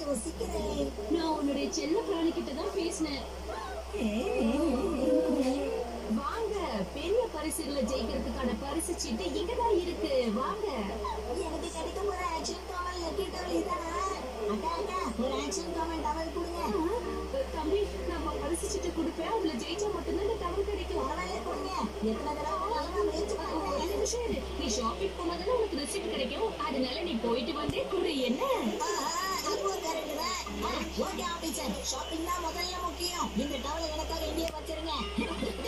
யோசிக்கிறேன். நான் உன்னுடைய செல்ல பிராணி கிட்ட தான் பேசினேன். வாங்க, பெரிய பரிசுகளை ஜெயிக்கிறதுக்கான பரிசு சீட்டு இங்கதான் இருக்கு. வாங்க. எனக்கு கிடைக்க போற ஆக்ஷன் கமல் லக்கி டவல் இதானா? அக்கா அக்கா, ஒரு ஆக்ஷன் கமல் டவல் கொடுங்க. தம்பி, நம்ம பரிசு சீட்டை கொடுப்பேன். அதுல ஜெயிச்சா மட்டும்தான் இந்த டவல் கிடைக்கும். பரவாயில்ல கொடுங்க. எத்தனை தடவை வேணாலும் நான் முயற்சி பண்ணுறேன். ஒரு நிமிஷம் இரு. நீ ஷாப்பிங் போனதால உனக்கு ரெசிப்ட் கிடைக்கும். அதனால நீ போயிட்டு வந்தே கொடு. என்ன? அதுவும் கரெக்ட் தான். ஓகே ஆபீசர், ஷாப்பிங் தான் முதல்ல முக்கியம். இந்த டவலை எனக்காக இங்கேயே வச்சிருங்க.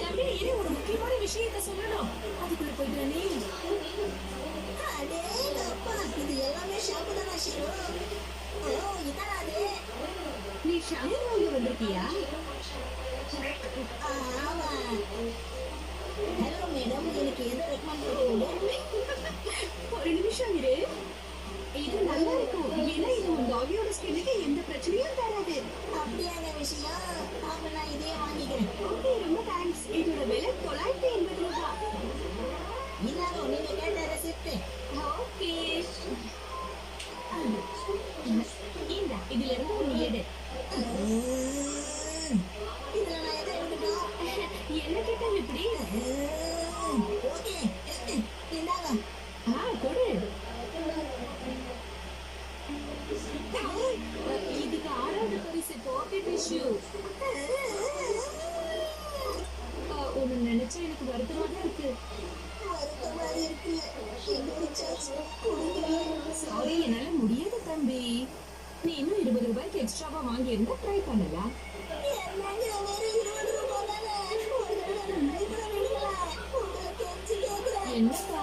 தம்பி, இது ஒரு முக்கியமான விஷயத்தை சொல்லணும். அதுக்குள்ள போயிட்டு நீ. அடேங்கப்பா, இது எல்லாமே ஷாம்பு தானா ஷிரு? ஓ, இதான் அது. நீ ஷாம்பு வாங்க வந்திருக்கியா? ஆமா. ஹலோ மேடம், எனக்கு எதை ரெக்கமெண்ட் பண்ணுவீங்க? ஒரு நிமிஷம் இரு. இது நல்லா இருக்கும். ஏன்னா இது உன் டாகியோட ஸ்கின்னுக்கு எந்த பிரச்சனையும் தராது. அப்படியான விஷயம். அப்ப நான் இதையே வாங்கிக்கிறேன். ஓகே, ரொம்ப தேங்க்ஸ். இதோட விலை 980 ரூபாய். இதாங்க நீங்க கேட்ட ரெசிப்ட். ஓகே. இந்த இதுல இருந்து ஒண்ணு எடு. இதுல நான் எதை எடுக்கட்டும்? என்ன கேட்டா எப்படி? ஓகே, இந்தாங்க. கொடு. இதுக்கு 6வது பரிசு பாக்கெட் டிஷ்யூ. ஒண்ணு நினைச்சா எனக்கு வருத்தமா தான் இருக்கு. வருத்தமா இருக்கு. இன்னொரு சான்ஸ் கொடுங்க. சாரி, என்னால முடியாது தம்பி. நீ இன்னும் 20 ரூபாய்க்கு எக்ஸ்ட்ராவா வாங்கி இருந்தா ட்ரை பண்ணலாம். என்னங்க வெறும் 20 ரூபாய் தானே? ஒரு தடவை ட்ரை பண்ண விடுங்களா? உங்களுக்கு கெஞ்சி கேட்கிறேன். என்னப்பா